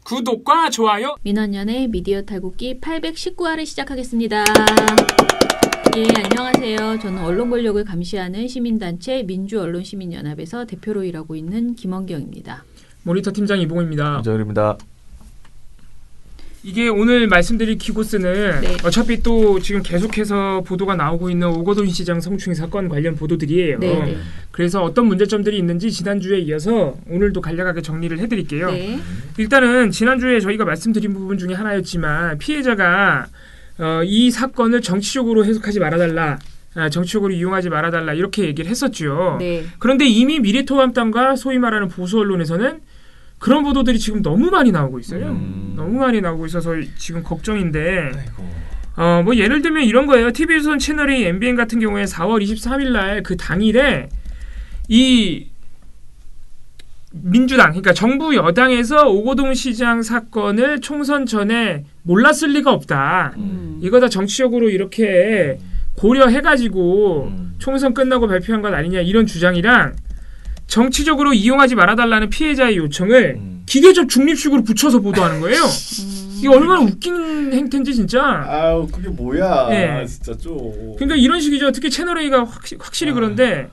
구독과 좋아요. 민원연의 미디어 탈곡기 819화를 시작하겠습니다. 예, 안녕하세요. 저는 언론 권력을 감시하는 시민단체 민주언론시민연합에서 대표로 일하고 있는 김원경입니다. 모니터 팀장 이봉호입니다. 이정일입니다. 이게 오늘 말씀드릴 키고스는 네. 어차피 또 지금 계속해서 보도가 나오고 있는 오거돈 시장 성추행 사건 관련 보도들이에요. 네. 그래서 어떤 문제점들이 있는지 지난주에 이어서 오늘도 간략하게 정리를 해드릴게요. 네. 일단은 지난주에 저희가 말씀드린 부분 중에 하나였지만 피해자가 이 사건을 정치적으로 해석하지 말아달라. 정치적으로 이용하지 말아달라 이렇게 얘기를 했었죠. 네. 그런데 이미 미래통합당과 소위 말하는 보수 언론에서는 그런 보도들이 지금 너무 많이 나오고 있어요. 너무 많이 나오고 있어서 지금 걱정인데 뭐 예를 들면 이런 거예요. TV조선 채널A MBN 같은 경우에 4월 23일 날 그 당일에 이 민주당 그러니까 정부 여당에서 오거돈 시장 사건을 총선 전에 몰랐을 리가 없다. 이거 다 정치적으로 이렇게 고려해가지고 총선 끝나고 발표한 것 아니냐 이런 주장이랑 정치적으로 이용하지 말아달라는 피해자의 요청을 기계적 중립식으로 붙여서 보도하는 거예요. 이게 얼마나 웃긴 행태인지 진짜. 아우 그게 뭐야. 네. 진짜 좀. 그러니까 이런 식이죠. 특히 채널A가 확실히 그런데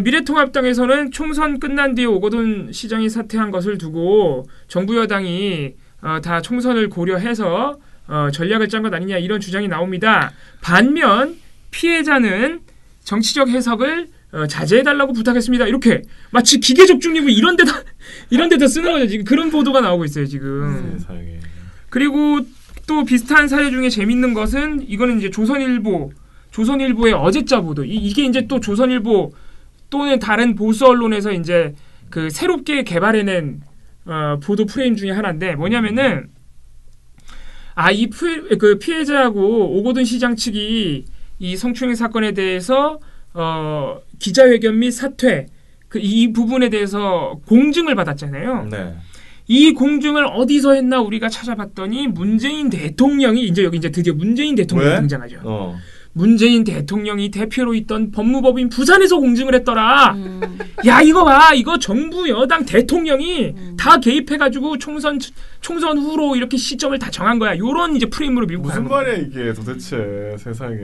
미래통합당에서는 총선 끝난 뒤에 오거돈 시장이 사퇴한 것을 두고 정부 여당이 다 총선을 고려해서 전략을 짠 것 아니냐 이런 주장이 나옵니다. 반면 피해자는 정치적 해석을 자제해달라고 부탁했습니다. 이렇게 마치 기계적 중립을 이런 데다 쓰는 거죠. 지금 그런 보도가 나오고 있어요. 지금. 세상에. 그리고 또 비슷한 사례 중에 재밌는 것은 이거는 이제 조선일보의 어제자 보도. 이게 이제 또 조선일보 또는 다른 보수 언론에서 이제 그 새롭게 개발해낸 보도 프레임 중에 하나인데 뭐냐면은 그 피해자하고 오거돈 시장 측이 이 성추행 사건에 대해서 기자회견 및 사퇴 이 부분에 대해서 공증을 받았잖아요. 네. 이 공증을 어디서 했나 우리가 찾아봤더니 문재인 대통령이 이제 여기 이제 드디어 문재인 대통령이 등장하죠. 문재인 대통령이 대표로 있던 법무법인 부산에서 공증을 했더라. 야 이거 봐, 이거 정부 여당 대통령이 다 개입해가지고 총선 후로 이렇게 시점을 다 정한 거야. 요런 이제 프레임으로 밀고 가는 무슨 말이야 이게 도대체 세상에.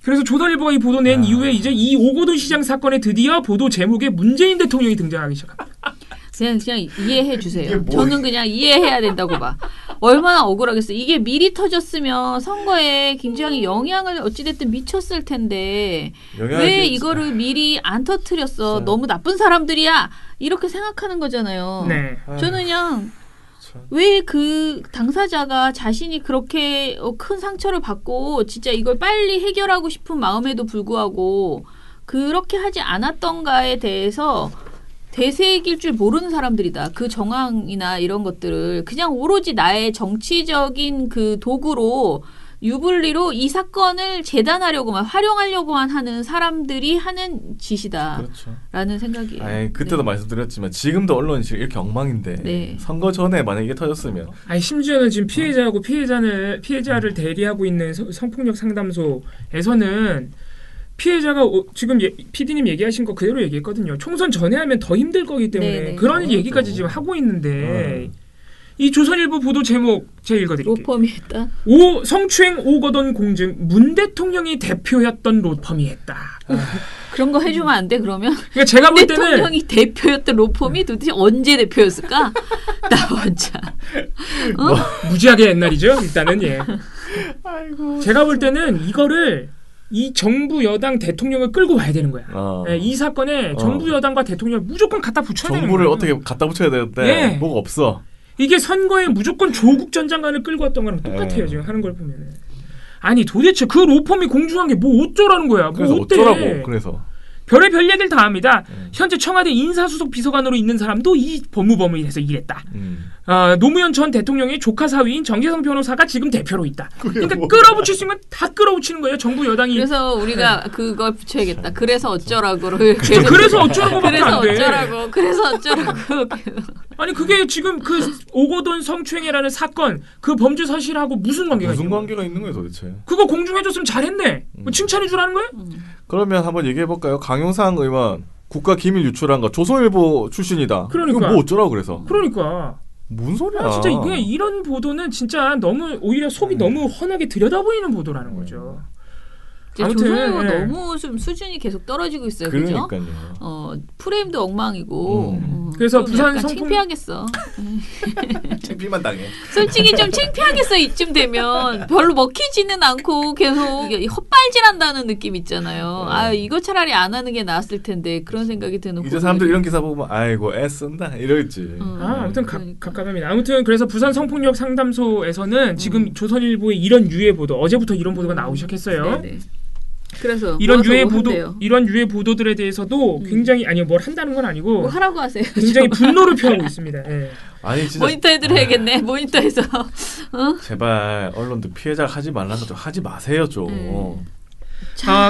그래서 조선일보가 이 보도 낸 이후에 이제 이 오거돈 시장 사건에 드디어 보도 제목에 문재인 대통령이 등장하기 시작합니다. 그냥 이해해 주세요. 저는 그냥 이해해야 된다고 봐. 얼마나 억울하겠어. 이게 미리 터졌으면 선거에 굉장히 영향을 어찌됐든 미쳤을 텐데 왜 이거를 미리 안 터뜨렸어. 진짜. 너무 나쁜 사람들이야. 이렇게 생각하는 거잖아요. 네. 저는 그냥 왜 그 당사자가 자신이 그렇게 큰 상처를 받고 진짜 이걸 빨리 해결하고 싶은 마음에도 불구하고 그렇게 하지 않았던가에 대해서 되새길 줄 모르는 사람들이다. 그 정황이나 이런 것들을 그냥 오로지 나의 정치적인 그 도구로 유불리로 이 사건을 재단하려고만 활용하려고만 하는 사람들이 하는 짓이다. 그렇죠. 라는 생각이에요. 아니, 그때도 말씀드렸지만 지금도 언론이 지금 이렇게 엉망인데 네. 선거 전에 만약에 이게 터졌으면 아니 심지어는 지금 피해자하고 피해자를 대리하고 있는 성폭력 상담소에서는 피해자가 지금 PD님 얘기하신 거 그대로 얘기했거든요. 총선 전에 하면 더 힘들 거기 때문에 네네. 그런 얘기까지 지금 하고 있는데 이 조선일보 보도 제목 제가 읽어드릴게요. 로펌이 했다. 성추행 오거돈 공증 문 대통령이 대표였던 로펌이 했다. 그런 거 해주면 안 돼 그러면? 그러니까 제가 볼 때는 대통령이 대표였던 로펌이 도대체 언제 대표였을까? 나 혼자. 무지하게 옛날이죠. 일단은 예. 아이고. 제가 볼 때는 이거를 이 정부 여당 대통령을 끌고 와야 되는 거야. 예, 이 사건에 정부 여당과 대통령을 무조건 갖다 붙여야 되는 거야. 정부를 어떻게 갖다 붙여야 되는데 예. 뭐가 없어. 이게 선거에 무조건 조국 전 장관을 끌고 왔던 거랑 똑같아요. 지금 하는 걸 보면은. 아니 도대체 그 로펌이 공중한 게 뭐 어쩌라는 거야. 뭐 그래서 어때? 어쩌라고. 그래서 별의별 얘기를 다 합니다. 현재 청와대 인사수석 비서관으로 있는 사람도 이 법무법인에서 일했다. 노무현 전 대통령의 조카 사위인 정재성 변호사가 지금 대표로 있다. 그러니까 끌어붙일 수 있는 건 다 끌어붙이는 거예요. 정부 여당이. 그래서 우리가 그걸 붙여야겠다. 그래서 어쩌라고. 그래서 어쩌라고밖에 안 돼. 그래서 어쩌라고. 아니 그게 지금 그 오거돈 성추행이라는 사건 그 범죄 사실하고 무슨 관계가 무슨 있는 거야? 관계가 있는 거예요 도대체. 그거 공중해줬으면 잘했네. 뭐 칭찬해 주라는 거야? 그러면 한번 얘기해 볼까요? 강용상 의원 국가 기밀 유출한 거 조선일보 출신이다. 그러니까. 이거 뭐 어쩌라고 그래서. 그러니까 뭔 소리야? 진짜 그냥 이런 보도는 진짜 너무 오히려 속이 너무 훤하게 들여다보이는 보도라는 거죠. 아무튼 조선일보가 너무 좀 수준이 계속 떨어지고 있어요. 그죠? 그러니까요. 프레임도 엉망이고. 그래서 부산 약간 성폭 창피하겠어. 창피만 당해. 솔직히 좀 창피하겠어. 이쯤 되면 별로 먹히지는 않고 계속 이게 헛발질한다는 느낌 있잖아요. 아 이거 차라리 안 하는 게 나았을 텐데 그런 생각이 드는. 이제 사람들 이런 기사 보면 아이고 애쓴다 이러겠지. 아무튼 갑갑합니다. 아무튼 그래서 부산 성폭력 상담소에서는 지금 조선일보의 이런 유해 보도 어제부터 이런 보도가 나오기 시작했어요. 네네. 그래서 이런 유해 뭐 보도 한대요? 이런 유해 보도들에 대해서도 굉장히 아니요 뭘 한다는 건 아니고 뭐 하라고 하세요. 굉장히 분노를 표하고 있습니다. 예. 아니 진짜 모니터 해드려야겠네. 모니터에서. 제발 언론들 피해자가 하지 말라는 거 좀 하지 마세요 좀.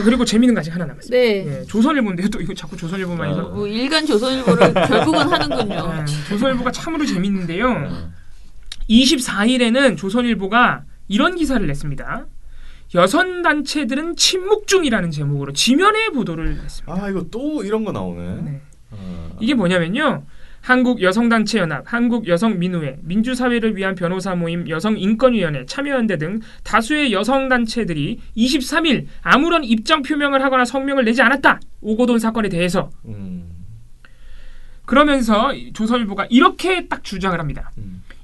그리고 재밌는 거 아직 하나 남았어요. 네. 예, 조선일보인데 또 이거 자꾸 조선일보만 해서 뭐 일간 조선일보를 결국은 하는군요. 조선일보가 참으로 재밌는데요. 24일에는 조선일보가 이런 기사를 냈습니다. 여성 단체들은 침묵 중이라는 제목으로 지면에 보도를 했습니다. 아 이거 또 이런 거 나오네. 네. 이게 뭐냐면요. 한국여성단체연합, 한국여성민우회, 민주사회를 위한 변호사 모임, 여성인권위원회, 참여연대 등 다수의 여성단체들이 23일 아무런 입장 표명을 하거나 성명을 내지 않았다. 오거돈 사건에 대해서. 그러면서 조선일보가 이렇게 딱 주장을 합니다.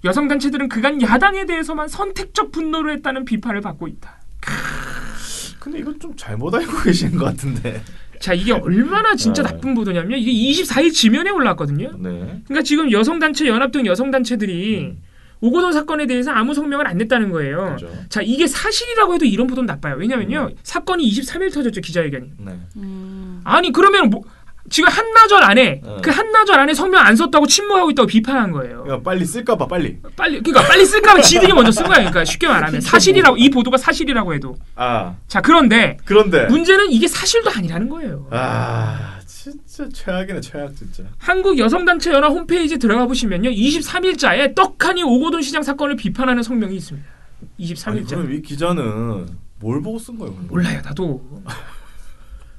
여성단체들은 그간 야당에 대해서만 선택적 분노를 했다는 비판을 받고 있다. 근데 이건 좀 잘못 알고 계신 것 같은데. 자, 이게 얼마나 진짜 나쁜 보도냐면 이게 24일 지면에 올랐거든요. 네. 그러니까 지금 여성단체 연합 등 여성단체들이 오거돈 사건에 대해서 아무 성명을 안 냈다는 거예요. 그렇죠. 자, 이게 사실이라고 해도 이런 보도는 나빠요. 왜냐면요. 사건이 23일 터졌죠, 기자회견이. 네. 아니 그러면 뭐 지금 한나절 안에 그 한나절 안에 성명 안 썼다고 침묵하고 있다고 비판한 거예요. 그러니까 빨리 쓸까봐 빨리. 그러니까 빨리 쓸까봐 지들이 먼저 쓴 거야. 그러니까 쉽게 말하면 사실이라고 이 보도가 사실이라고 해도. 자 그런데 문제는 이게 사실도 아니라는 거예요. 진짜 최악이네 최악 진짜. 한국 여성단체 연합 홈페이지 들어가 보시면요, 23일자에 떡하니 오거돈 시장 사건을 비판하는 성명이 있습니다. 23일자. 그럼 이 기자는 뭘 보고 쓴 거예요? 몰라요, 나도.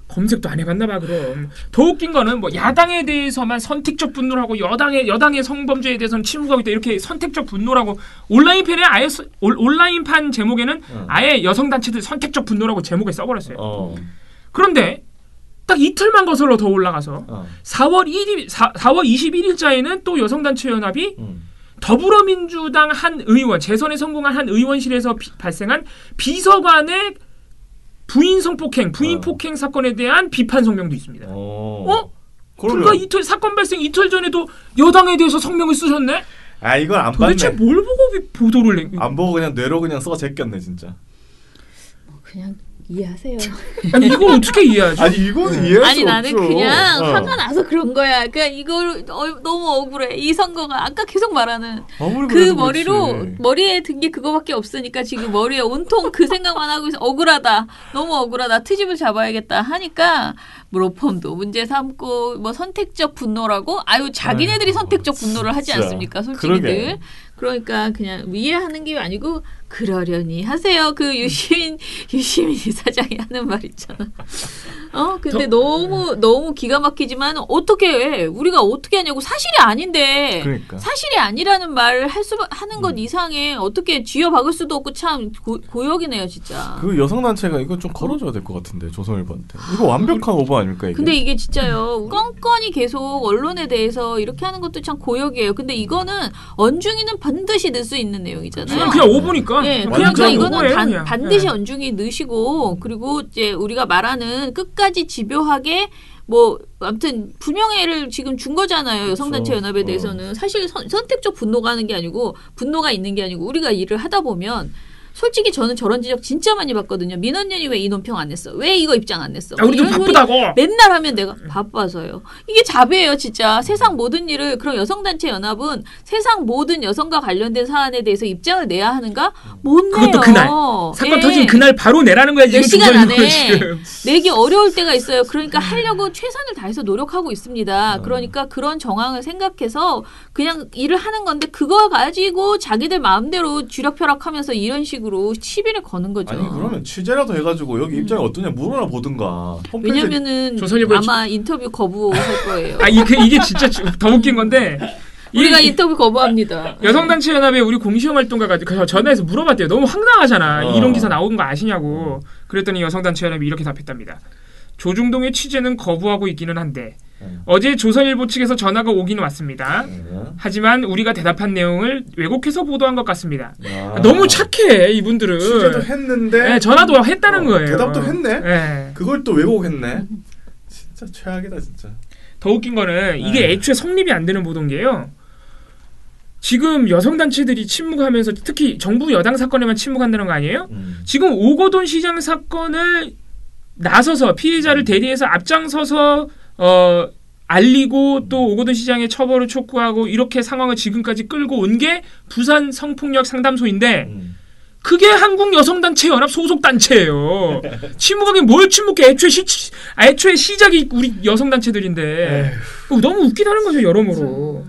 검색도 안 해봤나 봐. 그럼 더 웃긴 거는 뭐 야당에 대해서만 선택적 분노를 하고 여당의 성범죄에 대해서는 침묵하고 있다 이렇게 선택적 분노라고 온라인판에 아예 온라인판 제목에는 아예 여성 단체들 선택적 분노라고 제목에 써버렸어요. 그런데 딱 이틀만 거슬러 더 올라가서 4월 21일자에는 또 여성 단체 연합이 더불어민주당 한 의원 재선에 성공한 한 의원실에서 발생한 비서관의 부인 성폭행, 부인 폭행 사건에 대한 비판 성명도 있습니다. 불과 이틀 사건 발생 이틀 전에도 여당에 대해서 성명을 쓰셨네? 이건 안 도대체 봤네. 뭘 보고 보도를 안 보고 그냥 뇌로 그냥 써 제꼈네 진짜. 그냥 이해하세요. 아니 이걸 어떻게 이해하죠? 아니 이건 이해할 아니 수 나는 없죠. 그냥 화가 나서 그런 거야. 그러니까 이걸 너무 억울해. 이 선거가 아까 계속 말하는 그 머리에 든 게 그거밖에 없으니까 지금 머리에 온통 그 생각만 하고 있어. 억울하다. 너무 억울하다. 트집을 잡아야겠다 하니까 로펌도 문제 삼고 뭐 선택적 분노라고 자기네들이 선택적 분노를 하지 않습니까? 솔직히들. 그러게. 그러니까 그냥 이해하는 게 아니고 그러려니 하세요. 그 유시민 이사장이 하는 말 있잖아. 근데 너무 기가 막히지만 어떻게 우리가 어떻게 하냐고. 사실이 아닌데. 그러니까. 사실이 아니라는 말을 하는 것 이상에 어떻게 쥐어박을 수도 없고 참 고역이네요, 진짜. 그 여성 단체가 이거 좀 걸어줘야 될 것 같은데 조선일보한테. 이거 완벽한 오버 아닙니까 이게? 근데 이게 진짜요. 껌껌이 계속 언론에 대해서 이렇게 하는 것도 참 고역이에요. 근데 이거는 언중이는 반드시 넣을 수 있는 내용이잖아요. 그냥 오보니까. 네, 그러니까 이거는 반드시 언중이 넣으시고 그리고 이제 우리가 말하는 끝까지 집요하게 뭐 아무튼 불명예를 지금 준 거잖아요. 여성단체 연합에 대해서는. 사실 선택적 분노가 하는 게 아니고 분노가 있는 게 아니고 우리가 일을 하다 보면 솔직히 저는 저런 지적 진짜 많이 받거든요. 민원연이 왜 이 논평 안 냈어? 왜 이거 입장 안 냈어? 우리 좀 바쁘다고. 맨날 하면 내가 바빠서요. 이게 자비예요, 진짜. 세상 모든 일을 그럼 여성단체 연합은 세상 모든 여성과 관련된 사안에 대해서 입장을 내야 하는가? 못 내요. 그것도 그날 사건 터진 그날 바로 내라는 거야. 몇 시간 안에 지금. 내기 어려울 때가 있어요. 그러니까 하려고 최선을 다해서 노력하고 있습니다. 그러니까 그런 정황을 생각해서 그냥 일을 하는 건데 그거 가지고 자기들 마음대로 쥐락펴락하면서 이런 식으로 시비를 거는 거죠. 아니 그러면 취재라도 해가지고 여기 입장이 어떠냐 물어나 보든가. 왜냐면은 아마 인터뷰 거부할 거예요. 이게 진짜 더 웃긴 건데 우리가 인터뷰 거부합니다. 여성단체연합의 우리 공시연활동가가 전화해서 물어봤대요. 너무 황당하잖아. 이런 기사 나오는 거 아시냐고. 그랬더니 여성단체연합이 이렇게 답했답니다. 조중동의 취재는 거부하고 있기는 한데 어제 조선일보 측에서 전화가 오긴 왔습니다. 하지만 우리가 대답한 내용을 왜곡해서 보도한 것 같습니다. 너무 착해 이분들은. 취재도 했는데 네, 전화도 했다는 거예요. 대답도 했네. 네. 그걸 또 왜곡했네. 진짜 최악이다 진짜. 더 웃긴 거는 이게 애초에 성립이 안 되는 보도인 게요. 지금 여성단체들이 침묵하면서 특히 정부 여당 사건에만 침묵한다는 거 아니에요? 지금 오거돈 시장 사건을 나서서 피해자를 대리해서 앞장서서 알리고 또 오거돈 시장의 처벌을 촉구하고 이렇게 상황을 지금까지 끌고 온 게 부산 성폭력 상담소인데 그게 한국여성단체연합 소속 단체예요. 침묵하긴 뭘 침묵해. 애초에 시작이 우리 여성단체들인데 너무 웃기다는 거죠 여러모로.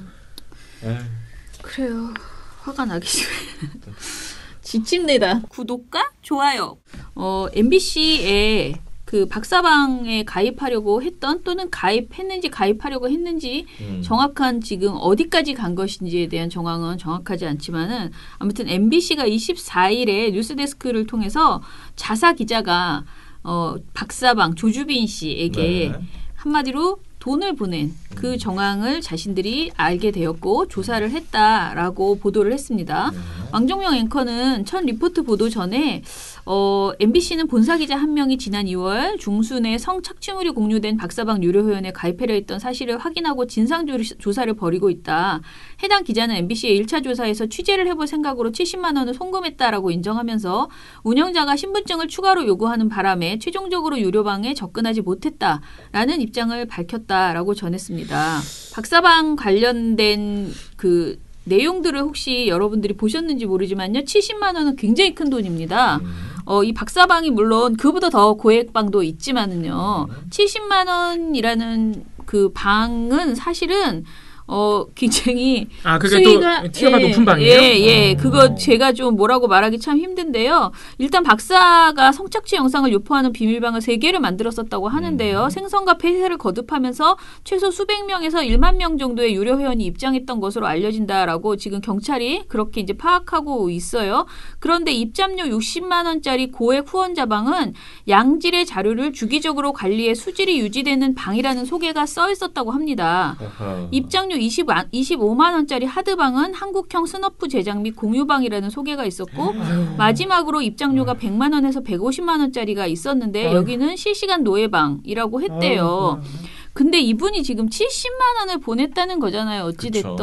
그래요. 화가 나기 싫어요. 지칩니다. 구독과 좋아요. MBC에 그 박사방에 가입하려고 했던 또는 가입하려고 했는지 정확한 지금 어디까지 간 것인지에 대한 정황은 정확하지 않지만은 아무튼 MBC가 24일에 뉴스데스크를 통해서 자사 기자가 박사방 조주빈 씨에게 한마디로 돈을 보낸 그 정황을 자신들이 알게 되었고 조사를 했다라고 보도를 했습니다. 왕종명 앵커는 첫 리포트 보도 전에 MBC는 본사 기자 한 명이 지난 2월 중순에 성착취물이 공유된 박사방 유료 회원에 가입하려 했던 사실을 확인하고 진상조사를 벌이고 있다. 해당 기자는 MBC의 1차 조사에서 취재를 해볼 생각으로 70만 원을 송금했다라고 인정하면서 운영자가 신분증을 추가로 요구하는 바람에 최종적으로 유료방에 접근하지 못했다라는 입장을 밝혔다라고 전했습니다. 박사방 관련된 그 내용들을 혹시 여러분들이 보셨는지 모르지만요. 70만 원은 굉장히 큰 돈입니다. 이 박사방이 물론 그보다 더 고액방도 있지만은요. 70만 원이라는 그 방은 사실은 굉장히 그게 또 티어가 높은 방이에요? 예. 그거 제가 좀 뭐라고 말하기 참 힘든데요. 일단 박사가 성착취 영상을 유포하는 비밀방을 3개를 만들었었다고 하는데요. 생성과 폐쇄를 거듭하면서 최소 수백 명에서 1만 명 정도의 유료 회원이 입장했던 것으로 알려진다라고 지금 경찰이 그렇게 이제 파악하고 있어요. 그런데 입장료 60만 원짜리 고액 후원자 방은 양질의 자료를 주기적으로 관리해 수질이 유지되는 방이라는 소개가 써 있었다고 합니다. 입장료 25만 원짜리 하드방은 한국형 스너프 제작 및 공유방이라는 소개가 있었고 마지막으로 입장료가 100만 원에서 150만 원짜리가 있었는데 여기는 실시간 노예방이라고 했대요. 근데 이분이 지금 70만 원을 보냈다는 거잖아요. 어찌됐든.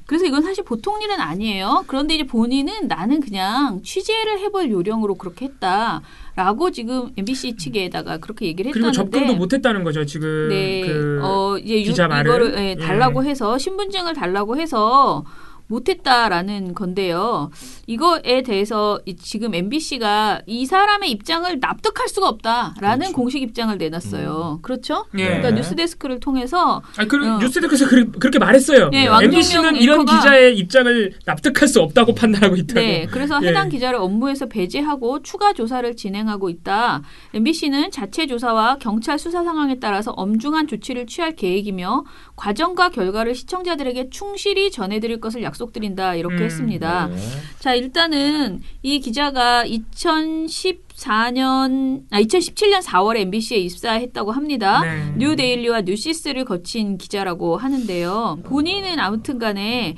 그래서 이건 사실 보통 일은 아니에요. 그런데 이제 본인은 나는 그냥 취재를 해볼 요령으로 그렇게 했다라고 지금 MBC 측에다가 그렇게 얘기를 했다는데. 그리고 접근도 못했다는 거죠. 지금 이제 기자 말을. 이거를 달라고 해서 신분증을 달라고 해서 못했다라는 건데요. 이거에 대해서 지금 MBC가 이 사람의 입장을 납득할 수가 없다라는 공식 입장을 내놨어요. 그렇죠? 그러니까 뉴스데스크를 통해서 뉴스데스크에서 그렇게 말했어요. MBC는 이런 기자의 입장을 납득할 수 없다고 판단하고 있다고. 네, 그래서 해당 기자를 업무에서 배제하고 추가 조사를 진행하고 있다. MBC는 자체 조사와 경찰 수사 상황에 따라서 엄중한 조치를 취할 계획이며 과정과 결과를 시청자들에게 충실히 전해드릴 것을 약속드린다. 이렇게 했습니다. 자, 일단은 이 기자가 2017년 4월에 MBC에 입사했다고 합니다. 뉴데일리와 뉴시스를 거친 기자라고 하는데요. 본인은 아무튼 간에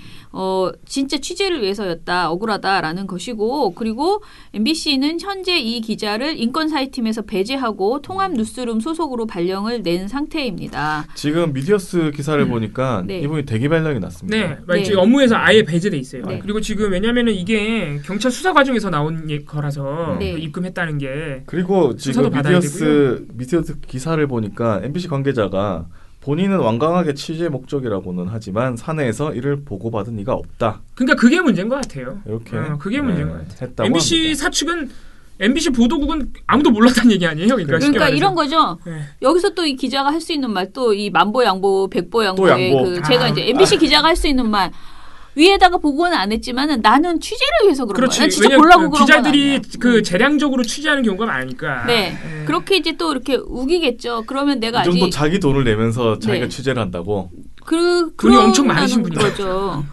진짜 취재를 위해서였다. 억울하다라는 것이고 그리고 MBC는 현재 이 기자를 인권사회팀에서 배제하고 통합 뉴스룸 소속으로 발령을 낸 상태입니다. 지금 미디어스 기사를 보니까 이분이 대기 발령이 났습니다. 지금 업무에서 아예 배제돼 있어요. 그리고 지금 왜냐면은 이게 경찰 수사 과정에서 나온 거라서 입금했다는 게 그리고 지금 미디어스 기사를 보니까 MBC 관계자가 본인은 완강하게 취재 목적이라고는 하지만 사내에서 이를 보고받은 이가 없다. 그러니까 그게 문제인 것 같아요. 이렇게 그게 문제인 것 같아요. MBC 합니다. 사측은 MBC 보도국은 아무도 몰랐다는 얘기 아니에요? 그러니까 이런 거죠. 여기서 또 이 기자가 할 수 있는 말 또 이 만보양보 백보양보의 제가 이제 MBC 기자가 할 수 있는 말 위에다가 보고는 안 했지만은 나는 취재를 위해서 그런 거야. 난 진짜 보려고 그런 건 아니야. 기자들이 재량적으로 취재하는 경우가 많으니까. 그렇게 이제 또 이렇게 우기겠죠. 그러면 내가 이 정도 자기 돈을 내면서 자기가 취재를 한다고. 돈이 엄청 많으신 거죠.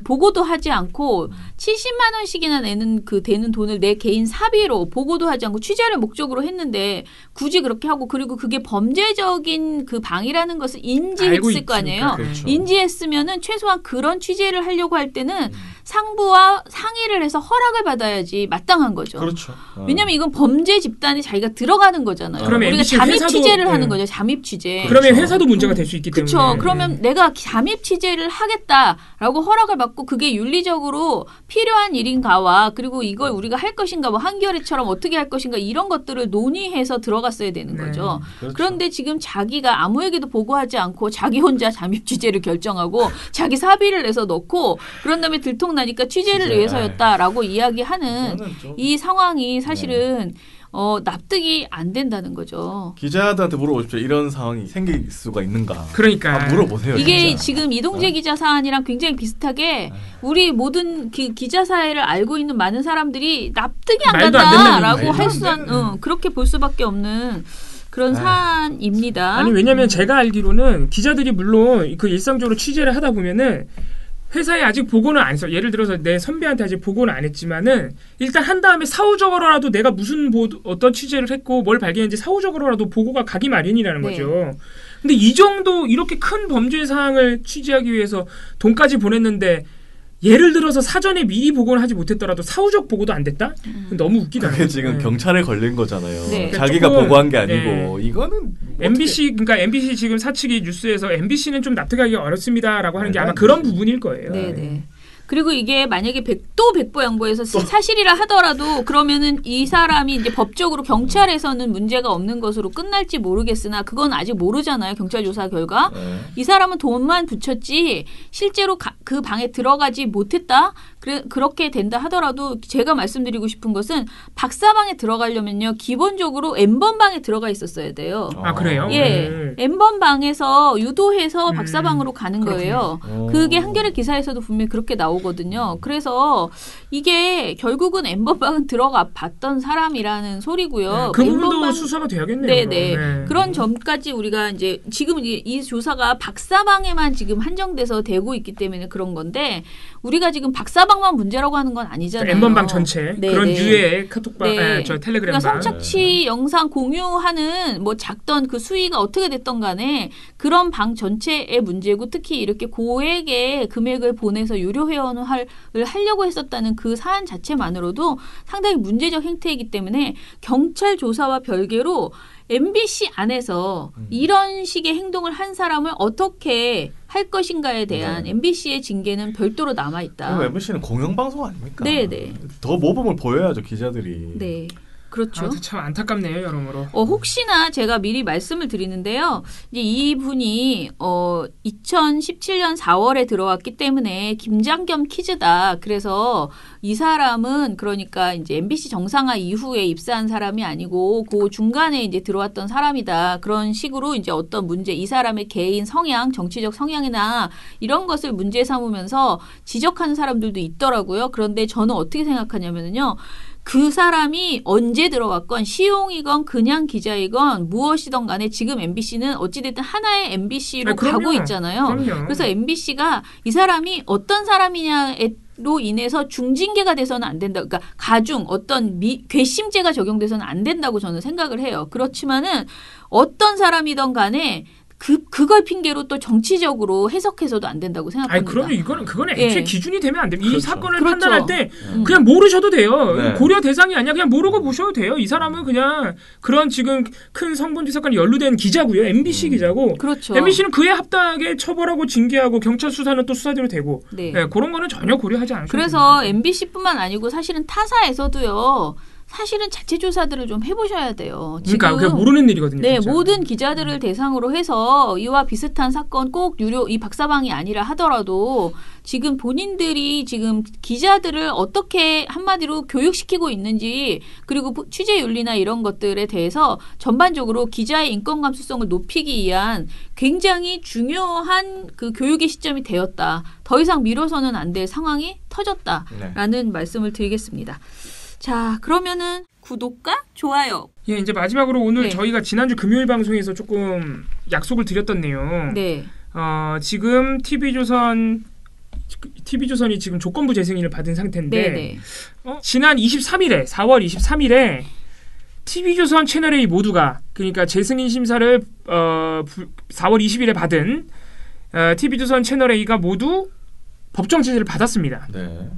보고도 하지 않고 70만 원씩이나 되는 돈을 내 개인 사비로 보고도 하지 않고 취재를 목적으로 했는데 굳이 그렇게 하고 그리고 그게 범죄적인 그 방이라는 것을 인지했을 거 아니에요. 그렇죠. 인지했으면은 최소한 그런 취재를 하려고 할 때는 상부와 상의를 해서 허락을 받아야지 마땅한 거죠. 그렇죠. 왜냐하면 이건 범죄 집단에 자기가 들어가는 거잖아요. 그러면 우리가 MBC 잠입 회사도, 취재를 하는 거죠. 잠입 취재. 그러면 회사도 문제가 될 수 있기 때문에. 그렇죠. 그러면 내가 잠입 취재를 하겠다라고 허락을 받고 그게 윤리적으로 필요한 일인가와 그리고 이걸 우리가 할 것인가 뭐 한겨레처럼 어떻게 할 것인가 이런 것들을 논의해서 들어갔어야 되는 거죠. 그렇죠. 그런데 지금 자기가 아무에게도 보고하지 않고 자기 혼자 잠입 취재를 결정하고 자기 사비를 내서 넣고 그런 다음에 들통나니까 취재를 위해서였다라고 이야기하는 이 상황이 사실은 납득이 안 된다는 거죠. 기자들한테 물어보십시오. 이런 상황이 생길 수가 있는가. 그러니까. 물어보세요. 이게 진짜. 지금 이동재 기자 사안이랑 굉장히 비슷하게 우리 모든 기자 사회를 알고 있는 많은 사람들이 납득이 안 간다라고 할 수는 그렇게 볼 수밖에 없는 그런 사안입니다. 아니 왜냐하면 제가 알기로는 기자들이 물론 그 일상적으로 취재를 하다 보면은 회사에 아직 보고는 안 써. 예를 들어서 내 선배한테 아직 보고는 안 했지만은 일단 한 다음에 사후적으로라도 내가 무슨 어떤 취재를 했고 뭘 발견했는지 사후적으로라도 보고가 가기 마련이라는 거죠. 근데 이 정도 이렇게 큰 범죄 사항을 취재하기 위해서 돈까지 보냈는데 예를 들어서 사전에 미리 보고는 하지 못했더라도 사후적 보고도 안 됐다? 너무 웃기다. 그게 지금 경찰에 걸린 거잖아요. 네. 자기가 조금, 보고한 게 아니고 이거는 MBC 그러니까 MBC 지금 사측이 뉴스에서 MBC는 좀 납득하기 어렵습니다라고 하는 게 아마 그런 부분일 거예요. 네. 그리고 이게 만약에 백보양보해서 사실이라 하더라도 그러면은 이 사람이 이제 법적으로 경찰에서는 문제가 없는 것으로 끝날지 모르겠으나 그건 아직 모르잖아요. 경찰 조사 결과. 이 사람은 돈만 붙였지 실제로 그 방에 들어가지 못했다. 그렇게 된다 하더라도 제가 말씀드리고 싶은 것은 박사방에 들어가려면요. 기본적으로 N번방에 들어가 있었어야 돼요. 아 그래요? 예. N번방에서 유도해서 박사방으로 가는 거예요. 그게 한겨레 기사에서도 분명히 그렇게 나오거든요. 그래서 이게 결국은 N번방은 들어가 봤던 사람이라는 소리고요. 그 부분도 수사가 돼야겠네요. 네네. 그런 점까지 우리가 이제 지금 이 조사가 박사방에만 지금 한정돼서 되고 있기 때문에 그런 건데 우리가 지금 박사방만 문제라고 하는 건 아니잖아요. N번방 전체 그런 유해의 카톡방, 저 텔레그램방. 그러니까 성착취 영상 공유하는 뭐 작던 그 수위가 어떻게 됐던 간에 그런 방 전체의 문제고 특히 이렇게 고액의 금액을 보내서 유료 회원을 하려고 했었다는 그 사안 자체만으로도 상당히 문제적 행태이기 때문에 경찰 조사와 별개로 MBC 안에서 이런 식의 행동을 한 사람을 어떻게 할 것인가에 대한 MBC의 징계는 별도로 남아있다. MBC는 공영방송 아닙니까? 네네. 더 모범을 보여야죠, 기자들이. 네. 그렇죠. 참 안타깝네요, 여러모로. 혹시나 제가 미리 말씀을 드리는데요. 이제 이분이 2017년 4월에 들어왔기 때문에 김장겸 퀴즈다. 그래서 이 사람은 그러니까 이제 MBC 정상화 이후에 입사한 사람이 아니고 그 중간에 이제 들어왔던 사람이다. 그런 식으로 이제 어떤 문제, 이 사람의 개인 성향, 정치적 성향이나 이런 것을 문제 삼으면서 지적하는 사람들도 있더라고요. 그런데 저는 어떻게 생각하냐면요. 그 사람이 언제 들어왔건 시용이건 그냥 기자이건 무엇이든 간에 지금 MBC는 어찌됐든 하나의 MBC로 가고 있잖아요. 그럼요. 그래서 MBC가 이 사람이 어떤 사람이냐로 인해서 중징계가 돼서는 안 된다. 그러니까 가중 어떤 괘씸죄가 적용돼서는 안 된다고 저는 생각을 해요. 그렇지만은 어떤 사람이든 간에 그걸 핑계로 또 정치적으로 해석해서도 안 된다고 생각합니다. 그럼요. 그거는 애초에 기준이 되면 안 됩니다. 그렇죠. 이 사건을 판단할 때 그냥 모르셔도 돼요. 네. 고려 대상이 아니야. 그냥 모르고 보셔도 돼요. 이 사람은 그냥 그런 지금 큰 성범죄 사건에 연루된 기자고요. MBC 기자고. 그렇죠. MBC는 그에 합당하게 처벌하고 징계하고 경찰 수사는 또 수사대로 되고. 네. 그런 거는 전혀 고려하지 않으셔도 그래서 됩니다. MBC뿐만 아니고 사실은 타사에서도요. 사실은 자체 조사들을 좀 해보셔야 돼요. 그러니까 그게 모르는 일이거든요. 네, 진짜. 모든 기자들을 대상으로 해서 이와 비슷한 사건 꼭 이 박사방이 아니라 하더라도 지금 본인들이 지금 기자들을 어떻게 한마디로 교육시키고 있는지 그리고 취재 윤리나 이런 것들에 대해서 전반적으로 기자의 인권 감수성을 높이기 위한 굉장히 중요한 그 교육의 시점이 되었다. 더 이상 미뤄서는 안 될 상황이 터졌다라는 말씀을 드리겠습니다. 자, 그러면은 구독과 좋아요. 이제 마지막으로 오늘 네. 저희가 지난주 금요일 방송에서 조금 약속을 드렸던 내용. 네. 지금 TV조선이 지금 조건부 재승인을 받은 상태인데 네네. 지난 23일에 4월 23일에 TV조선 채널A 모두가 그러니까 재승인 심사를 4월 20일에 받은 TV조선 채널A가 모두 법정 제재를 받았습니다. 네.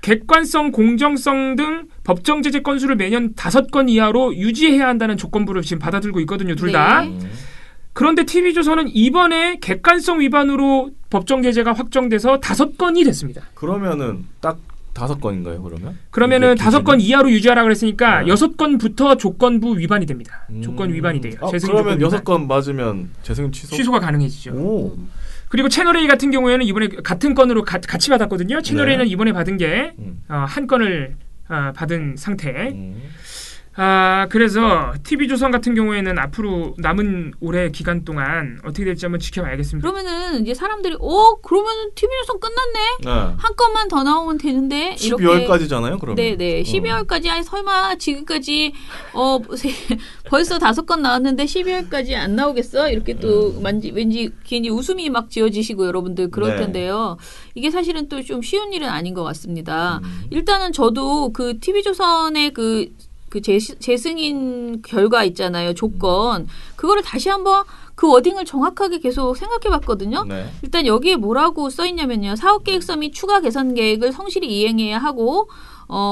객관성, 공정성 등 법정 제재 건수를 매년 5건 이하로 유지해야 한다는 조건부를 지금 받아들고 있거든요. 둘 다. 네. 그런데 TV조선은 이번에 객관성 위반으로 법정 제재가 확정돼서 5건이 됐습니다. 그러면은 딱 5건인가요? 그러면은 5건 이하로 유지하라고 그랬으니까 네. 6건부터 조건부 위반이 됩니다. 조건 위반이 돼요. 재승인 그러면 조건 6건 맞으면 재승인 취소가 가능해지죠. 오. 그리고 채널A 같은 경우에는 이번에 같은 건으로 같이 받았거든요. 채널A는 네. 이번에 받은 게 한 건을 받은 상태. 그래서 TV조선 같은 경우에는 앞으로 남은 올해 기간 동안 어떻게 될지 한번 지켜봐야겠습니다. 그러면은 이제 사람들이 그러면은 TV조선 끝났네. 네. 한 건만 더 나오면 되는데 12월까지잖아요, 그러면. 네네. 12월까지 아니 설마 지금까지 벌써 5건 나왔는데 12월까지 안 나오겠어? 이렇게 또 왠지 괜히 웃음이 막 지어지시고 여러분들 그럴 네. 텐데요. 이게 사실은 또 좀 쉬운 일은 아닌 것 같습니다. 일단은 저도 그 TV조선의 그 재승인 결과 있잖아요. 조건. 그거를 다시 한번 그 워딩을 정확하게 계속 생각해 봤거든요. 네. 일단 여기에 뭐라고 써 있냐면요. 사업계획서 및 추가 개선 계획을 성실히 이행해야 하고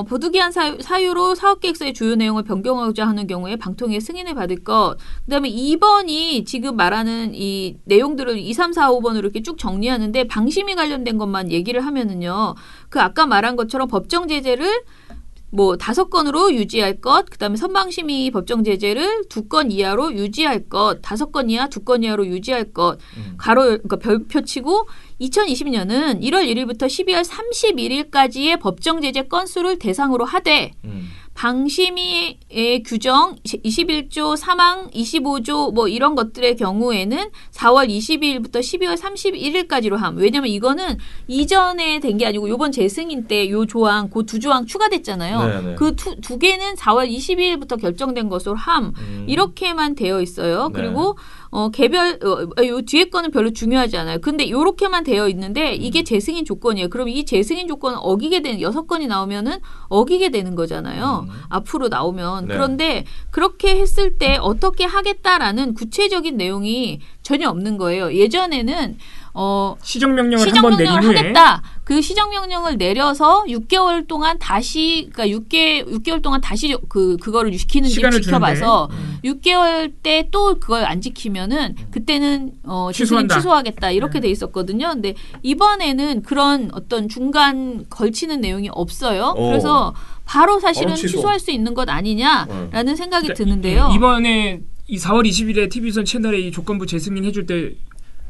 부득이한 사유로 사업계획서의 주요 내용을 변경하고자 하는 경우에 방통위의 승인을 받을 것. 그다음에 2번이 지금 말하는 이 내용들을 2, 3, 4, 5번으로 이렇게 쭉 정리하는데 방심이 관련된 것만 얘기를 하면은요. 그 아까 말한 것처럼 법정 제재를 5건으로 유지할 것, 그 다음에 선방심의 법정 제재를 2건 이하로 유지할 것, 5건 이하, 2건 이하로 유지할 것, 그러니까 별표 치고 2020년은 1월 1일부터 12월 31일까지의 법정 제재 건수를 대상으로 하되, 방심위의 규정 21조 3항 25조 이런 것들의 경우에는 4월 22일부터 12월 31일까지로 함. 왜냐면 이거는 이전에 된 게 아니고 요번 재승인 때 요 조항 그 2조항 추가됐잖아요. 네네. 그 두 개는 4월 22일부터 결정된 것으로 함. 이렇게만 되어 있어요. 네. 그리고 개별 요 뒤에 거는 별로 중요하지 않아요. 근데 요렇게만 되어 있는데 이게 재승인 조건이에요. 그럼 이 재승인 조건은 어기게 되는 6건이 나오면은 어기게 되는 거잖아요. 앞으로 나오면. 네. 그런데 그렇게 했을 때 어떻게 하겠다라는 구체적인 내용이 전혀 없는 거예요. 예전에는 시정명령을 한 번 내린 시정명령을 후에 하겠다. 그 시정명령을 내려서 6개월 동안 다시 그러니까 6개월 동안 다시 그거를 지키는지 시간을 지켜봐서 6개월 때 또 그걸 안 지키면은 그때는 재승인 취소한다. 취소하겠다 이렇게 돼 있었거든요. 근데 이번에는 그런 어떤 중간 걸치는 내용이 없어요. 그래서 바로 사실은 바로 취소. 취소할 수 있는 것 아니냐라는 생각이 드는데요. 이번에 이 4월 20일에 TV조선 채널A 조건부 재승인 해줄 때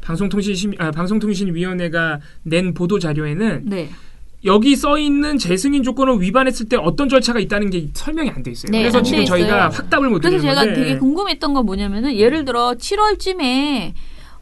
방송통신위원회가 낸 보도 자료에는 네. 여기 써 있는 재승인 조건을 위반했을 때 어떤 절차가 있다는 게 설명이 안 돼 있어요. 네, 그래서 안 지금 돼 저희가 있어요. 확답을 못 드리는 그래서 건데 제가 되게 궁금했던 건 뭐냐면은 예를 들어 7월쯤에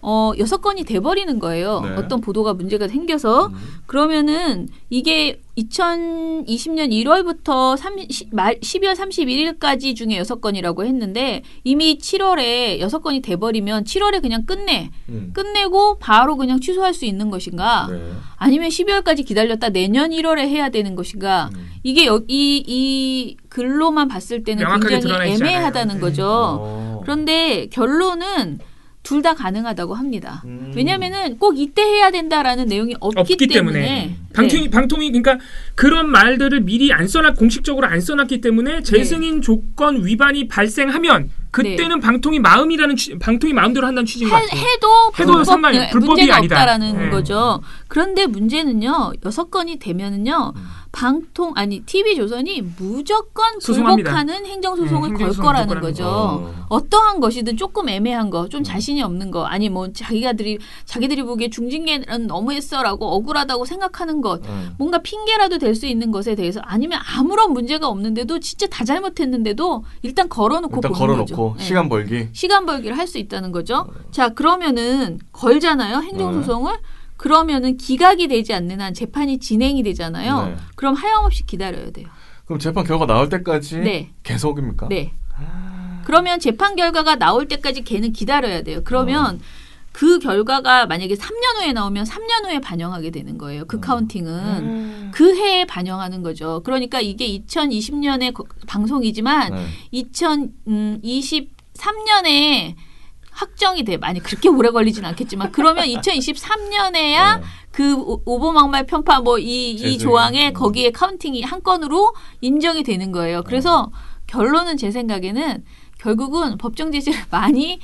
6건이 돼버리는 거예요. 네. 어떤 보도가 문제가 생겨서 그러면은 이게 2020년 1월부터 12월 31일까지 중에 6건이라고 했는데 이미 7월에 6건이 돼버리면 7월에 그냥 끝내고 바로 그냥 취소할 수 있는 것인가? 네. 아니면 12월까지 기다렸다 내년 1월에 해야 되는 것인가? 이게 이 글로만 봤을 때는 명확하게 굉장히 드러나 있지 애매하다는 않아요. 거죠. 그런데 결론은 둘 다 가능하다고 합니다. 왜냐하면은 꼭 이때 해야 된다라는 내용이 없기 때문에 방통위 그러니까 그런 말들을 미리 공식적으로 안 써놨기 때문에 재승인 조건 위반이 발생하면 그때는 방통위 마음대로 한다는 취지인 것 같아요. 해도 상관이 불법이 문제가 아니다. 없다라는 거죠. 그런데 문제는요. 6건이 되면은요. TV조선이 무조건 소송합니다. 굴복하는 행정소송을 걸 행정소송 거라는 걸 거라는 거죠. 어떠한 것이든 조금 애매한 거, 좀 자신이 없는 거, 아니 뭐 자기들이 보기에 중징계는 너무했어라고 억울하다고 생각하는 것, 뭔가 핑계라도 될 수 있는 것에 대해서 아니면 아무런 문제가 없는데도 진짜 다 잘못했는데도 일단 걸어놓고 보는 거죠. 네. 시간 벌기를 할 수 있다는 거죠. 자, 그러면은 걸잖아요. 행정소송을. 그러면은 기각이 되지 않는 한 재판이 진행이 되잖아요. 네. 그럼 하염없이 기다려야 돼요. 그럼 재판 결과 나올 때까지 네. 계속입니까? 네. 그러면 재판 결과가 나올 때까지 걔는 기다려야 돼요. 그러면 그 결과가 만약에 3년 후에 나오면 3년 후에 반영하게 되는 거예요. 그 카운팅은 그 해에 반영하는 거죠. 그러니까 이게 2020년에 방송이지만 2023년에 확정이 돼. 많이 그렇게 오래 걸리진 않겠지만 그러면 2023년에야 그 오보막말 편파 뭐 이 조항에 거기에 카운팅이 한 건으로 인정이 되는 거예요. 그래서 결론은 제 생각에는 결국은 법정 제재를 많이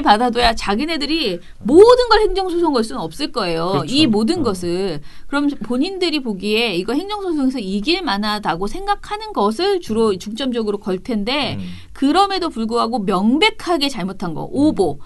받아둬야 자기네들이 모든 걸 행정소송 걸 수는 없을 거예요. 그렇죠. 이 모든 것을. 그럼 본인들이 보기에 이거 행정소송에서 이길 만하다고 생각하는 것을 주로 중점적으로 걸 텐데 그럼에도 불구하고 명백하게 잘못한 거, 오보,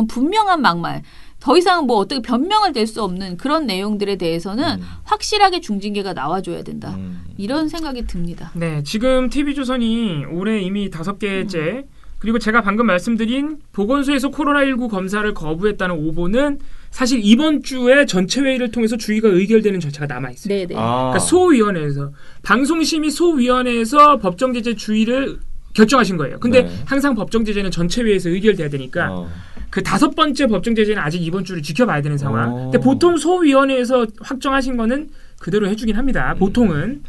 분명한 막말, 더 이상 뭐 어떻게 변명을 댈 수 없는 그런 내용들에 대해서는 확실하게 중징계가 나와줘야 된다. 이런 생각이 듭니다. 네, 지금 TV조선이 올해 이미 5개째 그리고 제가 방금 말씀드린 보건소에서 코로나19 검사를 거부했다는 오보는 사실 이번 주에 전체 회의를 통해서 주의가 의결되는 절차가 남아있어요. 네네. 그러니까 소위원회에서 방송심의 소위원회에서 법정 제재 주의를 결정하신 거예요. 근데 항상 법정 제재는 전체 회의에서 의결돼야 되니까 그 5번째 법정 제재는 아직 이번 주를 지켜봐야 되는 상황. 근데 보통 소위원회에서 확정하신 거는 그대로 해주긴 합니다. 보통은.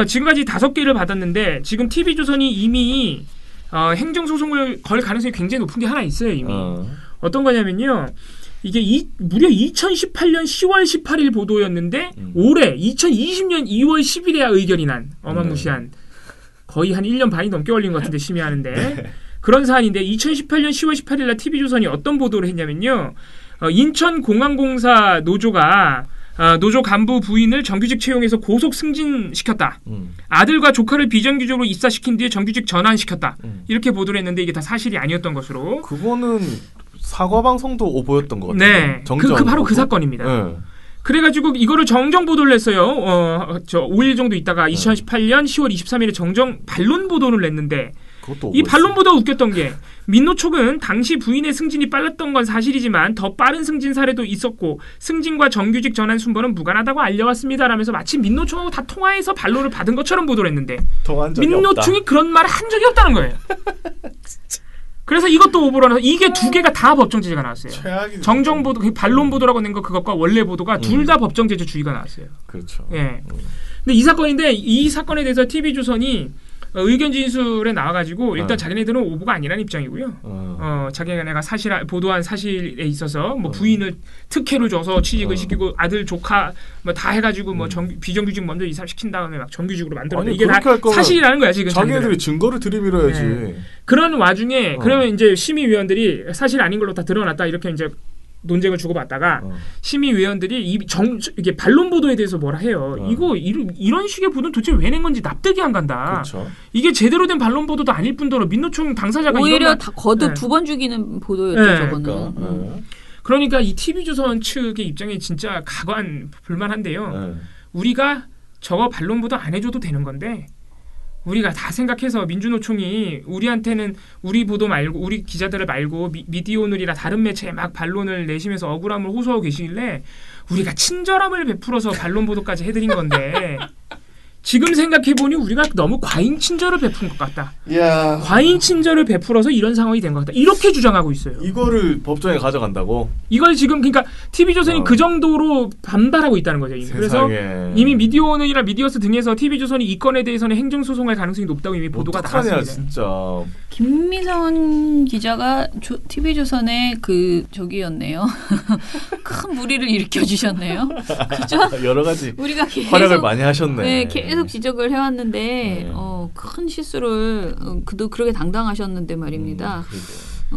지금까지 5개를 받았는데 지금 TV조선이 이미 행정소송을 걸 가능성이 굉장히 높은 게 하나 있어요. 이미. 어떤 거냐면요. 이게 무려 2018년 10월 18일 보도였는데 올해 2020년 2월 10일에야 의견이 난 어마무시한 거의 한 1년 반이 넘게 걸린 것 같은데 심의하는데 그런 사안인데 2018년 10월 18일 날 TV조선이 어떤 보도를 했냐면요. 인천공항공사 노조가 노조 간부 부인을 정규직 채용해서 고속 승진시켰다. 아들과 조카를 비정규직으로 입사시킨 뒤에 정규직 전환시켰다. 이렇게 보도를 했는데 이게 다 사실이 아니었던 것으로. 그거는 사과방송도 오보였던 것 같아요. 네. 바로 그 사건입니다. 네. 그래가지고 이거를 정정 보도를 했어요. 5일 정도 있다가 2018년 10월 23일에 정정 반론 보도를 냈는데 이 반론 보도 웃겼던 게 민노 측은 당시 부인의 승진이 빨랐던 건 사실이지만 더 빠른 승진 사례도 있었고 승진과 정규직 전환 순번은 무관하다고 알려왔습니다. 라면서 마치 민노총하고 다 통화해서 반론을 받은 것처럼 보도를 했는데 민노총이 그런 말을 한 적이 없다는 거예요. 그래서 이것도 오보라서 이게 2개가 다 법정 제재가 나왔어요. 정정 보도, 반론 보도라고 낸 거 그것과 원래 보도가 둘 다 법정 제재 주의가 나왔어요. 그렇죠. 예. 근데 이 사건에 대해서 TV조선이 의견 진술에 나와가지고 일단 자기네들은 오보가 아니라는 입장이고요. 자기네가 보도한 사실에 있어서 뭐 부인을 특혜를 줘서 취직을 시키고 아들 조카 뭐 다 해가지고 뭐 비정규직 먼저 이사시킨 다음에 막 정규직으로 만들었다. 이게 다 사실이라는 거야 지금. 자기네들이 증거를 들이밀어야지. 네. 그런 와중에 그러면 이제 심의위원들이 사실 아닌 걸로 다 드러났다 이렇게 이제 논쟁을 주고받다가 심의위원들이 이게 반론 보도에 대해서 뭐라 해요. 이런 식의 보도는 도대체 왜 낸 건지 납득이 안 간다. 그렇죠. 이게 제대로 된 반론 보도도 아닐 뿐더러 민노총 당사자가 오히려 다 거듭 2번 죽이는 보도였죠. 저거는. 그러니까 이 TV조선 측의 입장이 진짜 불만한데요. 우리가 저거 반론 보도 안 해줘도 되는 건데 우리가 다 생각해서 민주노총이 우리한테는 우리 보도 말고 우리 기자들을 말고 미디어오늘이나 다른 매체에 막 반론을 내시면서 억울함을 호소하고 계시길래 우리가 친절함을 베풀어서 반론 보도까지 해드린 건데 지금 생각해보니 우리가 너무 과잉 친절을 베푼 것 같다. 야. 과잉 친절을 베풀어서 이런 상황이 된 것 같다. 이렇게 주장하고 있어요. 이거를 법정에 가져간다고? 이걸 지금 그러니까 TV조선이 그 정도로 반발하고 있다는 거죠. 이미. 그래서 이미 미디어오늘이나 미디어스 등에서 TV조선이 이 건에 대해서는 행정소송할 가능성이 높다고 이미 보도가 나왔습니다. 진짜. 김미선 기자가 TV조선의 저기였네요. 큰 무리를 일으켜주셨네요. 그죠? 여러 가지 우리가 계속, 활약을 많이 하셨네. 네, 계속 지적을 해왔는데 큰 실수를 그도 그렇게 당당하셨는데 말입니다.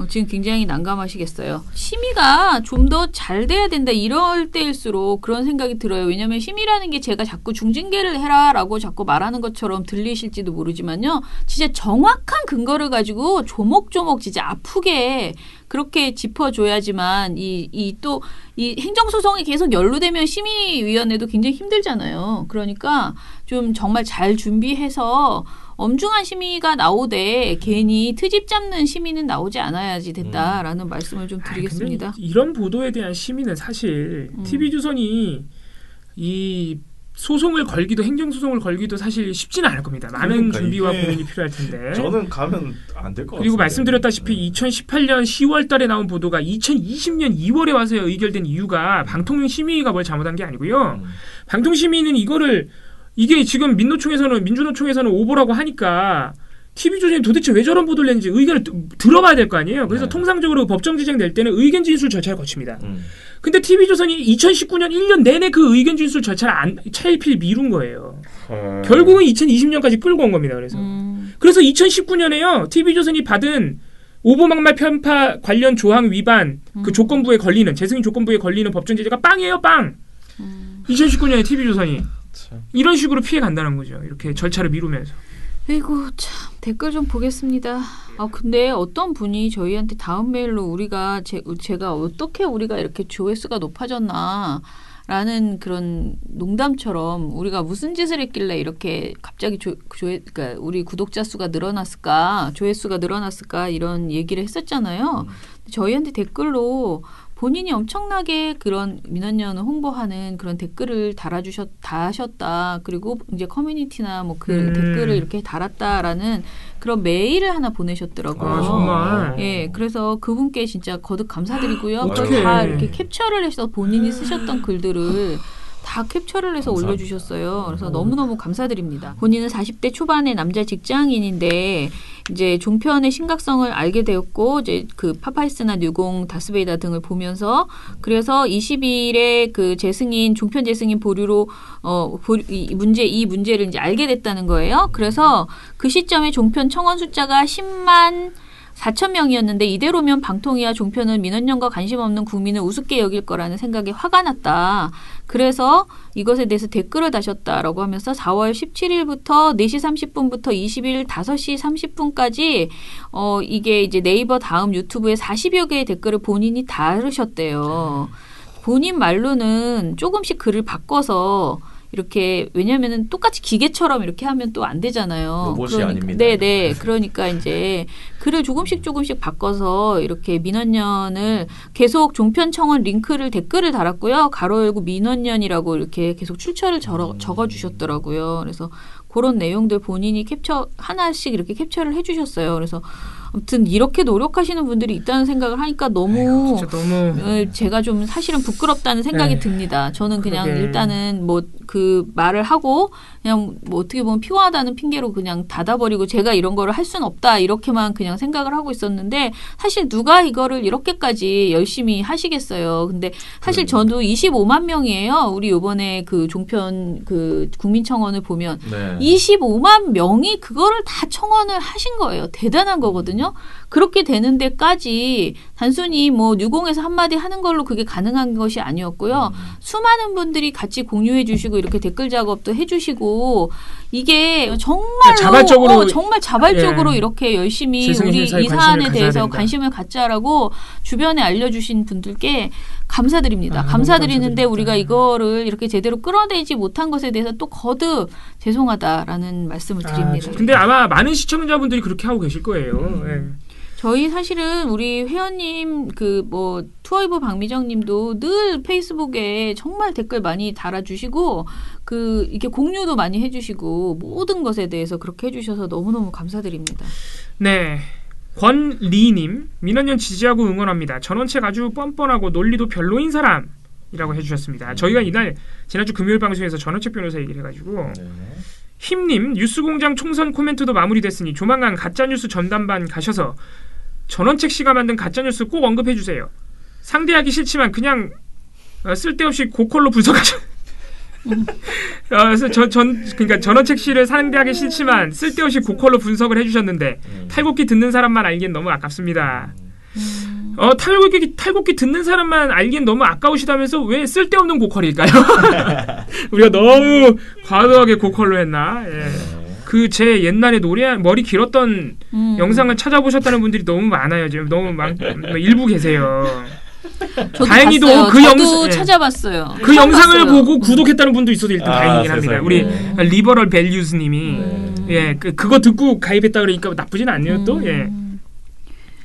지금 굉장히 난감하시겠어요. 심의가 좀 더 잘 돼야 된다 이럴 때일수록 그런 생각이 들어요. 왜냐하면 심의라는 게 제가 자꾸 중징계를 해라라고 자꾸 말하는 것처럼 들리실지도 모르지만요. 진짜 정확한 근거를 가지고 조목조목 진짜 아프게 그렇게 짚어줘야지만 이 행정소송이 계속 연루되면 심의위원회도 굉장히 힘들잖아요. 그러니까 좀 정말 잘 준비해서 엄중한 심의가 나오되 괜히 트집 잡는 심의는 나오지 않아야지 됐다라는 말씀을 좀 드리겠습니다. 이런 보도에 대한 심의는 사실 TV조선이 이 소송을 걸기도 행정소송을 걸기도 사실 쉽지는 않을 겁니다. 많은 그러니까 준비와 이게 고민이 필요할 텐데. 저는 가면 안 될 것 같아요. 그리고 말씀드렸다시피 2018년 10월 달에 나온 보도가 2020년 2월에 와서 의결된 이유가 방통심의가 뭘 잘못한 게 아니고요. 방통심의는 이게 지금 민주노총에서는 오보라고 하니까 TV조선이 도대체 왜 저런 보도를 냈는지 의견을 들어봐야 될 거 아니에요. 그래서 통상적으로 법정 지정 낼 때는 의견 진술 절차를 거칩니다. 근데 TV조선이 2019년 1년 내내 그 의견 진술 절차를 차일피일 미룬 거예요. 결국은 2020년까지 끌고 온 겁니다. 그래서 2019년에요. TV조선이 받은 오보막말 편파 관련 조항 위반 그 조건부에 걸리는 재승인 조건부에 걸리는 법정 제재가 빵이에요. 빵. 2019년에 TV조선이 이런 식으로 피해 간다는 거죠. 이렇게 절차를 미루면서. 아이고 참 댓글 좀 보겠습니다. 근데 어떤 분이 저희한테 다음 메일로 제가 어떻게 우리가 이렇게 조회수가 높아졌나 라는 그런 농담처럼 우리가 무슨 짓을 했길래 이렇게 갑자기 그러니까 우리 구독자 수가 늘어났을까 조회수가 늘어났을까 이런 얘기를 했었잖아요. 저희한테 댓글로 본인이 엄청나게 그런 민원연을 홍보하는 그런 댓글을 다하셨다. 그리고 이제 커뮤니티나 뭐 그 댓글을 이렇게 달았다라는 그런 메일을 하나 보내셨더라고요. 정말. 예, 그래서 그분께 진짜 거듭 감사드리고요. 그걸 다 이렇게 캡처를 해서 본인이 쓰셨던 글들을 다 캡처를 해서 감사합니다. 올려주셨어요. 그래서 너무너무 감사드립니다. 본인은 40대 초반의 남자 직장인인데 이제 종편의 심각성을 알게 되었고 이제 그 파파이스나 뉴공, 다스베이다 등을 보면서 그래서 20일에 그 종편 재승인 보류로 이 문제를 이제 알게 됐다는 거예요. 그래서 그 시점에 종편 청원 숫자가 10만 4천 명이었는데 이대로면 방통위와 종편은 민원연과 관심 없는 국민을 우습게 여길 거라는 생각에 화가 났다. 그래서 이것에 대해서 댓글을 다셨다라고 하면서 4월 17일부터 4시 30분부터 20일 5시 30분까지 이게 이제 네이버 다음 유튜브에 40여 개의 댓글을 본인이 다루셨대요. 본인 말로는 조금씩 글을 바꿔서 이렇게 왜냐면은 똑같이 기계처럼 이렇게 하면 또 안 되잖아요. 로봇이 아닙니다. 네네. 그러니까 이제 글을 조금씩 바꿔서 이렇게 민원연을 계속 종편 청원 링크를 댓글을 달았고요. 가로 열고 민원연이라고 이렇게 계속 출처를 적어주셨더라고요. 그래서 그런 내용들 본인이 하나씩 이렇게 캡처를 해주셨어요. 그래서 아무튼 이렇게 노력하시는 분들이 있다는 생각을 하니까 너무 제가 좀 사실은 부끄럽다는 생각이 듭니다. 저는 그냥 일단은 뭐 그 말을 하고 그냥 뭐 어떻게 보면 피곤하다는 핑계로 그냥 닫아버리고 제가 이런 거를 할 수는 없다 이렇게만 그냥 생각을 하고 있었는데 사실 누가 이거를 이렇게까지 열심히 하시겠어요. 근데 사실 저도 25만 명이에요. 우리 이번에 그 종편 그 국민청원을 보면 25만 명이 그거를 다 청원을 하신 거예요. 대단한 거거든요. 그렇게 되는 데까지 단순히 뭐 뉴공에서 한마디 하는 걸로 그게 가능한 것이 아니었고요. 수많은 분들이 같이 공유해 주시고 이렇게 댓글 작업도 해 주시고 이게 정말로 정말 자발적으로 이렇게 열심히 우리 이 사안에 대해서 관심을 갖자라고 주변에 알려주신 분들께 감사드립니다. 감사드리는데 우리가 이거를 이렇게 제대로 끌어내지 못한 것에 대해서 또 거듭 죄송하다라는 말씀을 드립니다. 근데 아마 많은 시청자분들이 그렇게 하고 계실 거예요. 저희 사실은 우리 회원님 투어이브 박미정님도 늘 페이스북에 정말 댓글 많이 달아주시고 이렇게 공유도 많이 해주시고 모든 것에 대해서 그렇게 해주셔서 너무너무 감사드립니다. 네. 권리님 민원연 지지하고 응원합니다. 전원책 아주 뻔뻔하고 논리도 별로인 사람이라고 해주셨습니다. 저희가 지난주 금요일 방송에서 전원책 변호사 얘기를 해가지고 힘님 뉴스공장 총선 코멘트도 마무리됐으니 조만간 가짜뉴스 전담반 가셔서 전원책 씨가 만든 가짜뉴스 꼭 언급해주세요. 상대하기 싫지만 그냥 쓸데없이 고퀄로 분석하셔. 그러니까 전원책 씨를 상대하기 싫지만 쓸데없이 고퀄로 분석을 해주셨는데 탈곡기 듣는 사람만 알기엔 너무 아깝습니다. 탈곡기 듣는 사람만 알기엔 너무 아까우시다면서 왜 쓸데없는 고퀄일까요? 우리가 너무 과도하게 고퀄로 했나? 제 옛날에 머리 길었던 영상을 찾아보셨다는 분들이 너무 많아요. 지금 너무 일부 계세요. 다행히도 저도 찾아봤어요. 그 영상을 보고 구독했다는 분도 있어도 일단 다행이긴 합니다. 우리 리버럴 밸류스님이 그거 듣고 가입했다 그러니까 나쁘진 않네요. 또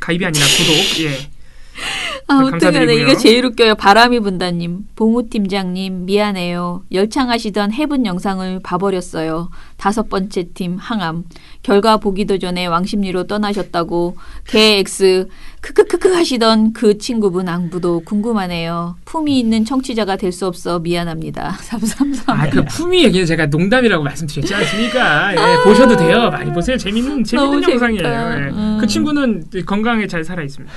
가입이 아니라 구독. 어떡하네. 이거 제일 웃겨요. 바람이 분다님, 봉우 팀장님 미안해요. 열창하시던 해분 영상을 봐버렸어요. 5번째 팀 항암. 결과 보기도 전에 왕십리로 떠나셨다고. 개 X 크크크크 하시던 그 친구분 앙부도 궁금하네요. 품이 있는 청취자가 될 수 없어 미안합니다. 333. 아, 그 품위 얘기는 제가 농담이라고 말씀드렸지 않습니까? 예, 보셔도 돼요. 많이 보세요. 재밌는 영상이에요. 예. 그 친구는 건강하게 잘 살아 있습니다.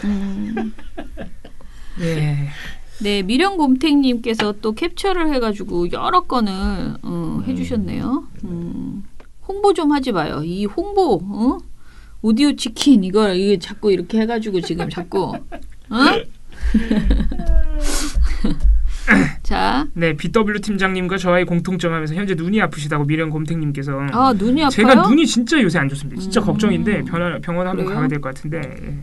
예. 네, 미령곰탱님께서 또 캡처를 해가지고 여러 건을 해주셨네요. 홍보 좀 하지 마요. 이 홍보, 오디오 치킨 이거 자꾸 이렇게 해가지고 지금 자꾸, 자, 네, BW 팀장님과 저와의 공통점하면서 현재 눈이 아프시다고 미령곰탱님께서. 아, 눈이 아파요? 제가 눈이 진짜 요새 안 좋습니다. 진짜 걱정인데 병원 한번 가야 될 것 같은데. 예.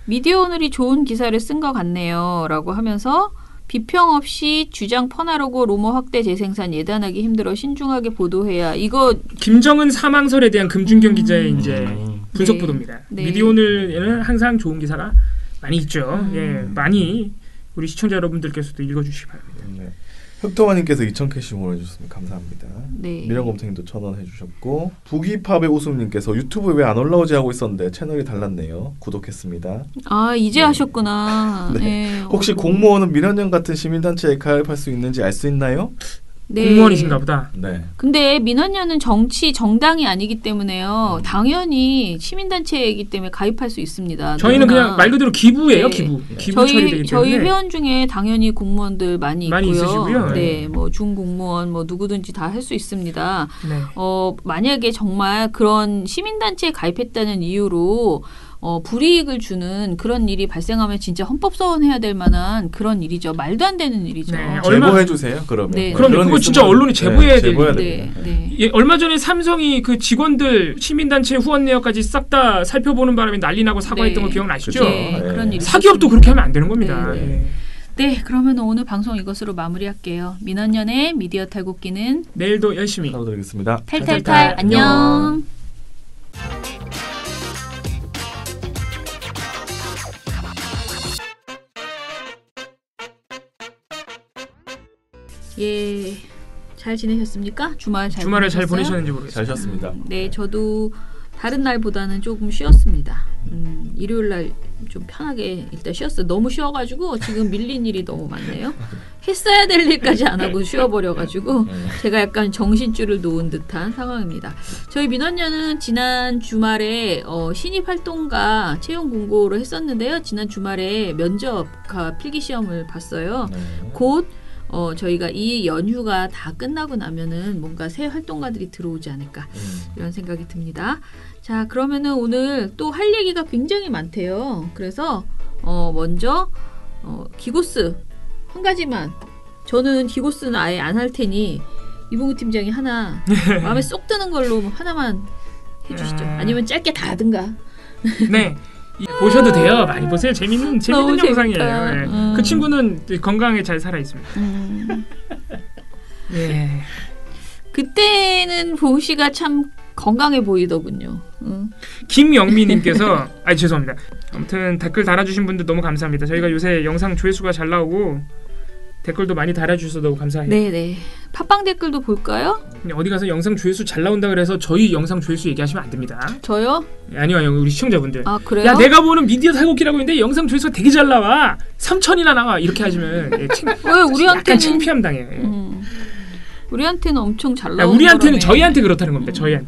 미디어 오늘이 좋은 기사를 쓴 것 같네요. 라고 하면서 비평 없이 주장 퍼나르고 루머 확대 재생산 예단하기 힘들어 신중하게 보도해야. 이거 김정은 사망설에 대한 금준경 기자의 이제 분석 네. 보도입니다. 네. 미디어 오늘에는 항상 좋은 기사가 많이 있죠. 예, 많이 우리 시청자 여러분들께서도 읽어주시기 바랍니다. 네. 흑토마님께서 2,000캐시 보내주셨습니다. 감사합니다. 네. 미련곰탱님도 1,000원 해주셨고 부기팝의 웃음님께서 유튜브에 왜 안 올라오지 하고 있었는데 채널이 달랐네요. 구독했습니다. 아, 이제 하셨구나. 네. 네. 혹시 공무원은 미련년 같은 시민단체에 가입할 수 있는지 알 수 있나요? 네. 공무원이신가 보다. 네. 근데 민원연은 정당이 아니기 때문에요. 당연히 시민단체이기 때문에 가입할 수 있습니다. 저희는 누구나. 그냥 말 그대로 기부예요. 네. 기부 처리되기 때문에. 저희 회원 중에 당연히 공무원들 많이 있고요. 있으시고요. 네, 뭐 중공무원 뭐 누구든지 다 할 수 있습니다. 네. 만약에 정말 그런 시민단체에 가입했다는 이유로 불이익을 주는 그런 일이 발생하면 진짜 헌법소원해야 될 만한 그런 일이죠. 말도 안 되는 일이죠. 네, 제보해 주세요. 그러면. 네. 그럼 그거 진짜 언론이 제보해야 됩니다. 네, 네. 예, 얼마 전에 삼성이 그 직원들 시민단체 후원 내역까지 싹 다 살펴보는 바람에 난리 나고 사과했던 네. 거 기억나시죠? 그렇죠. 네, 그런 일이 사기업도 있었습니다. 그렇게 하면 안 되는 겁니다. 네, 예. 네, 그러면 오늘 방송 이것으로 마무리할게요. 민원연의 미디어 탈곡기는 내일도 열심히 하루 드리겠습니다. 탈탈탈 안녕. 예, 잘 지내셨습니까? 주말을 잘 잘 보내셨어요? 보내셨는지 모르겠어요. 잘 쉬었습니다. 네, 저도 다른 날보다는 조금 쉬었습니다. 일요일 날 좀 편하게 일단 쉬었어요. 너무 쉬어가지고 지금 밀린 일이 너무 많네요. 했어야 될 일까지 안 하고 쉬어버려가지고 제가 약간 정신줄을 놓은 듯한 상황입니다. 저희 민원연은 지난 주말에 신입 활동가 채용 공고를 했었는데요. 지난 주말에 면접과 필기시험을 봤어요. 네. 곧 저희가 이 연휴가 다 끝나고 나면은 뭔가 새 활동가들이 들어오지 않을까 이런 생각이 듭니다. 자, 그러면은 오늘 또 할 얘기가 굉장히 많대요. 그래서 먼저 기고스 한 가지만, 저는 기고스는 아예 안 할 테니 이봉우 팀장이 하나 마음에 쏙 드는 걸로 하나만 해주시죠. 아니면 짧게 다 하든가. 네. 보셔도 돼요. 많이 보세요. 재밌는 너무 영상이에요. 재밌다. 예. 그 친구는 건강하게 잘 살아 있습니다. 예. 그때는 봉우 씨가 참 건강해 보이더군요. 김영미님께서 죄송합니다. 아무튼 댓글 달아주신 분들 너무 감사합니다. 저희가 요새 영상 조회수가 잘 나오고 댓글도 많이 달아주셔서 너무 감사해요. 네네. 팟빵 댓글도 볼까요? 어디 가서 영상 조회수 잘 나온다 그래서 저희 영상 조회수 얘기하시면 안 됩니다. 저요? 아니요, 우리 시청자분들. 아, 그래요? 야, 내가 보는 미디어 탈곡기라고 있는데 영상 조회수가 되게 잘 나와. 3,000이나 나와. 이렇게 하시면 왜 우리한테는 약간 창피함 당해. 우리한테는 엄청 잘 야, 나오는 우리한테는 거라며. 저희한테 그렇다는 겁니다. 저희.